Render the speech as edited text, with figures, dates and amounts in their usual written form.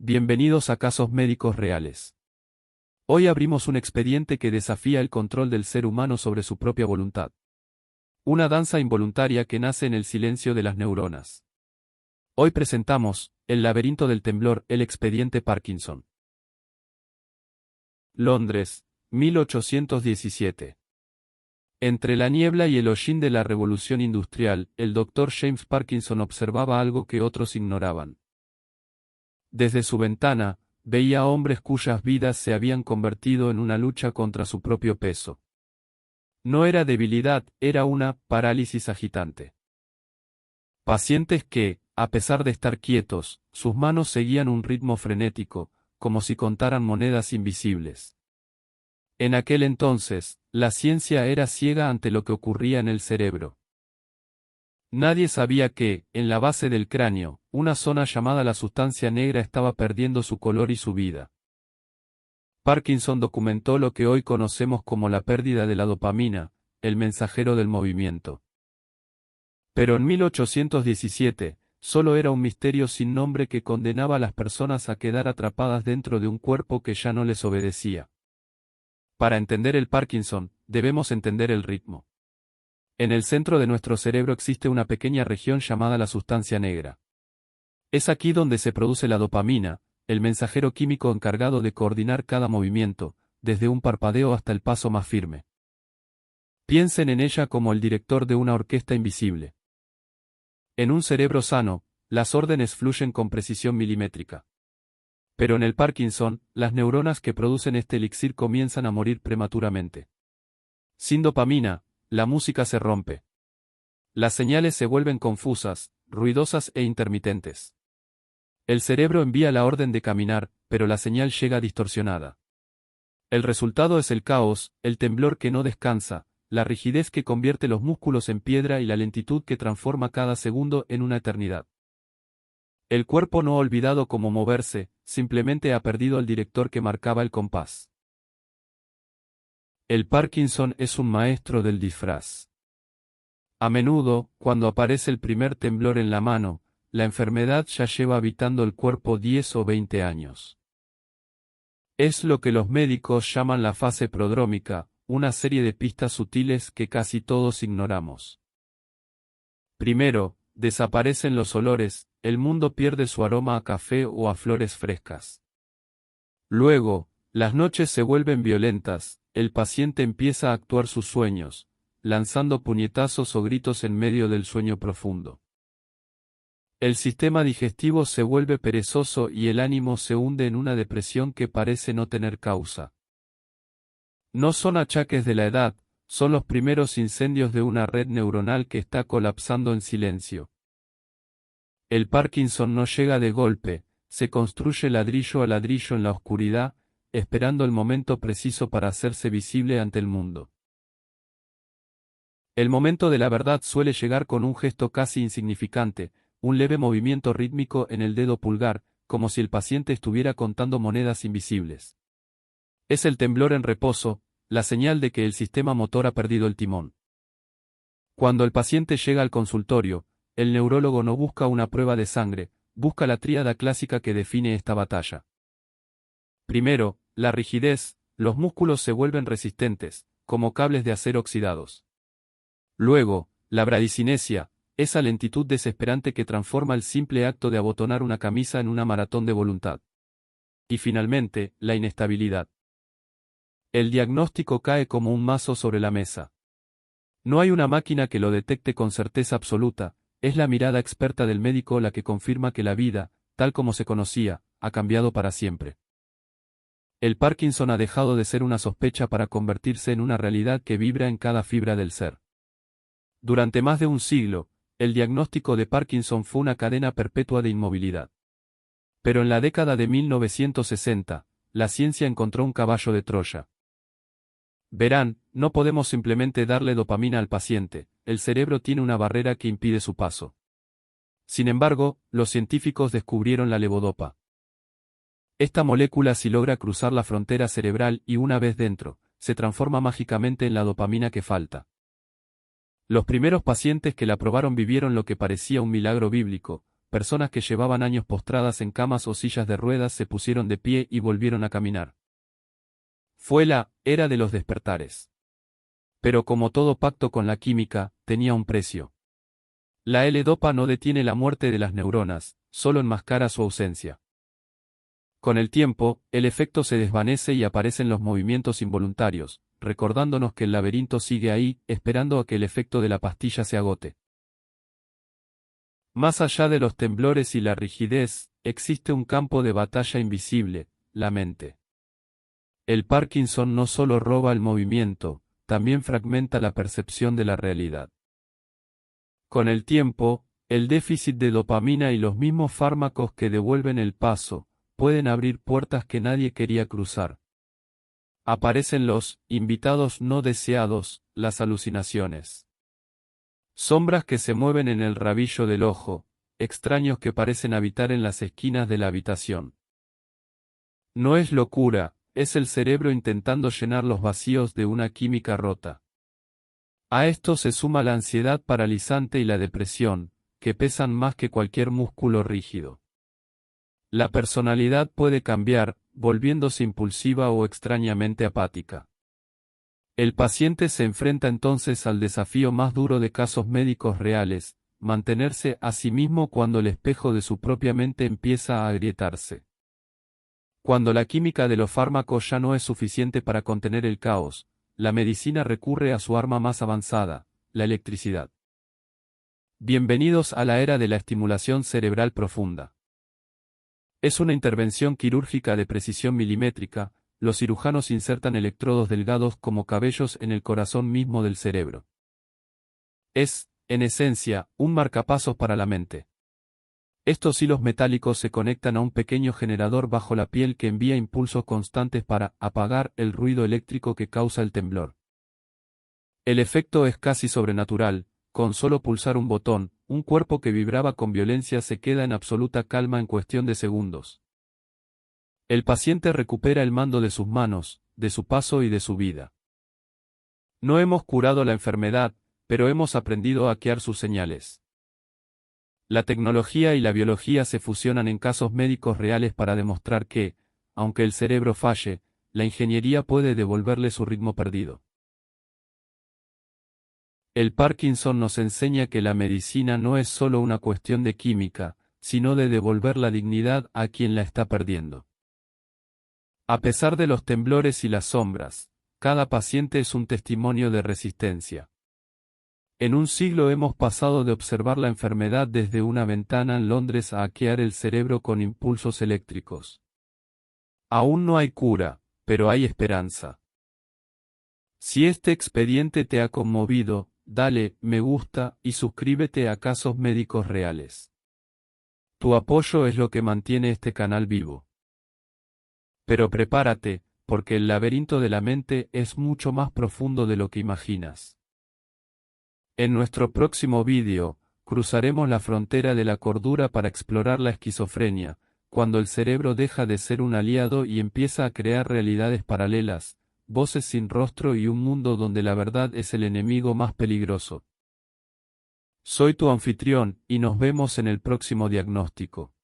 Bienvenidos a Casos Médicos Reales. Hoy abrimos un expediente que desafía el control del ser humano sobre su propia voluntad. Una danza involuntaria que nace en el silencio de las neuronas. Hoy presentamos, El laberinto del temblor, el expediente Parkinson. Londres, 1817. Entre la niebla y el hollín de la revolución industrial, el Dr. James Parkinson observaba algo que otros ignoraban. Desde su ventana, veía a hombres cuyas vidas se habían convertido en una lucha contra su propio peso. No era debilidad, era una parálisis agitante. Pacientes que, a pesar de estar quietos, sus manos seguían un ritmo frenético, como si contaran monedas invisibles. En aquel entonces, la ciencia era ciega ante lo que ocurría en el cerebro. Nadie sabía que, en la base del cráneo, una zona llamada la sustancia negra estaba perdiendo su color y su vida. Parkinson documentó lo que hoy conocemos como la pérdida de la dopamina, el mensajero del movimiento. Pero en 1817, solo era un misterio sin nombre que condenaba a las personas a quedar atrapadas dentro de un cuerpo que ya no les obedecía. Para entender el Parkinson, debemos entender el ritmo. En el centro de nuestro cerebro existe una pequeña región llamada la sustancia negra. Es aquí donde se produce la dopamina, el mensajero químico encargado de coordinar cada movimiento, desde un parpadeo hasta el paso más firme. Piensen en ella como el director de una orquesta invisible. En un cerebro sano, las órdenes fluyen con precisión milimétrica. Pero en el Parkinson, las neuronas que producen este elixir comienzan a morir prematuramente. Sin dopamina, la música se rompe. Las señales se vuelven confusas, ruidosas e intermitentes. El cerebro envía la orden de caminar, pero la señal llega distorsionada. El resultado es el caos, el temblor que no descansa, la rigidez que convierte los músculos en piedra y la lentitud que transforma cada segundo en una eternidad. El cuerpo no ha olvidado cómo moverse, simplemente ha perdido al director que marcaba el compás. El Parkinson es un maestro del disfraz. A menudo, cuando aparece el primer temblor en la mano, la enfermedad ya lleva habitando el cuerpo 10 o 20 años. Es lo que los médicos llaman la fase prodrómica, una serie de pistas sutiles que casi todos ignoramos. Primero, desaparecen los olores, el mundo pierde su aroma a café o a flores frescas. Luego, las noches se vuelven violentas, el paciente empieza a actuar sus sueños, lanzando puñetazos o gritos en medio del sueño profundo. El sistema digestivo se vuelve perezoso y el ánimo se hunde en una depresión que parece no tener causa. No son achaques de la edad, son los primeros incendios de una red neuronal que está colapsando en silencio. El Parkinson no llega de golpe, se construye ladrillo a ladrillo en la oscuridad, esperando el momento preciso para hacerse visible ante el mundo. El momento de la verdad suele llegar con un gesto casi insignificante, un leve movimiento rítmico en el dedo pulgar, como si el paciente estuviera contando monedas invisibles. Es el temblor en reposo, la señal de que el sistema motor ha perdido el timón. Cuando el paciente llega al consultorio, el neurólogo no busca una prueba de sangre, busca la tríada clásica que define esta batalla. Primero, la rigidez, los músculos se vuelven resistentes, como cables de acero oxidados. Luego, la bradicinesia, esa lentitud desesperante que transforma el simple acto de abotonar una camisa en una maratón de voluntad. Y finalmente, la inestabilidad. El diagnóstico cae como un mazo sobre la mesa. No hay una máquina que lo detecte con certeza absoluta, es la mirada experta del médico la que confirma que la vida, tal como se conocía, ha cambiado para siempre. El Parkinson ha dejado de ser una sospecha para convertirse en una realidad que vibra en cada fibra del ser. Durante más de un siglo, el diagnóstico de Parkinson fue una cadena perpetua de inmovilidad. Pero en la década de 1960, la ciencia encontró un caballo de Troya. Verán, no podemos simplemente darle dopamina al paciente, el cerebro tiene una barrera que impide su paso. Sin embargo, los científicos descubrieron la levodopa. Esta molécula si logra cruzar la frontera cerebral y una vez dentro, se transforma mágicamente en la dopamina que falta. Los primeros pacientes que la probaron vivieron lo que parecía un milagro bíblico, personas que llevaban años postradas en camas o sillas de ruedas se pusieron de pie y volvieron a caminar. Fue la era de los despertares. Pero como todo pacto con la química, tenía un precio. La L-Dopa no detiene la muerte de las neuronas, solo enmascara su ausencia. Con el tiempo, el efecto se desvanece y aparecen los movimientos involuntarios, recordándonos que el laberinto sigue ahí, esperando a que el efecto de la pastilla se agote. Más allá de los temblores y la rigidez, existe un campo de batalla invisible, la mente. El Parkinson no solo roba el movimiento, también fragmenta la percepción de la realidad. Con el tiempo, el déficit de dopamina y los mismos fármacos que devuelven el paso, pueden abrir puertas que nadie quería cruzar. Aparecen los invitados no deseados, las alucinaciones. Sombras que se mueven en el rabillo del ojo, extraños que parecen habitar en las esquinas de la habitación. No es locura, es el cerebro intentando llenar los vacíos de una química rota. A esto se suma la ansiedad paralizante y la depresión, que pesan más que cualquier músculo rígido. La personalidad puede cambiar, volviéndose impulsiva o extrañamente apática. El paciente se enfrenta entonces al desafío más duro de casos médicos reales, mantenerse a sí mismo cuando el espejo de su propia mente empieza a agrietarse. Cuando la química de los fármacos ya no es suficiente para contener el caos, la medicina recurre a su arma más avanzada, la electricidad. Bienvenidos a la era de la estimulación cerebral profunda. Es una intervención quirúrgica de precisión milimétrica. Los cirujanos insertan electrodos delgados como cabellos en el corazón mismo del cerebro. Es, en esencia, un marcapasos para la mente. Estos hilos metálicos se conectan a un pequeño generador bajo la piel que envía impulsos constantes para apagar el ruido eléctrico que causa el temblor. El efecto es casi sobrenatural. Con solo pulsar un botón, un cuerpo que vibraba con violencia se queda en absoluta calma en cuestión de segundos. El paciente recupera el mando de sus manos, de su paso y de su vida. No hemos curado la enfermedad, pero hemos aprendido a hackear sus señales. La tecnología y la biología se fusionan en casos médicos reales para demostrar que, aunque el cerebro falle, la ingeniería puede devolverle su ritmo perdido. El Parkinson nos enseña que la medicina no es solo una cuestión de química, sino de devolver la dignidad a quien la está perdiendo. A pesar de los temblores y las sombras, cada paciente es un testimonio de resistencia. En un siglo hemos pasado de observar la enfermedad desde una ventana en Londres a hackear el cerebro con impulsos eléctricos. Aún no hay cura, pero hay esperanza. Si este expediente te ha conmovido, dale me gusta y suscríbete a Casos Médicos Reales. Tu apoyo es lo que mantiene este canal vivo. Pero prepárate, porque el laberinto de la mente es mucho más profundo de lo que imaginas. En nuestro próximo vídeo, cruzaremos la frontera de la cordura para explorar la esquizofrenia, cuando el cerebro deja de ser un aliado y empieza a crear realidades paralelas, voces sin rostro y un mundo donde la verdad es el enemigo más peligroso. Soy tu anfitrión, y nos vemos en el próximo diagnóstico.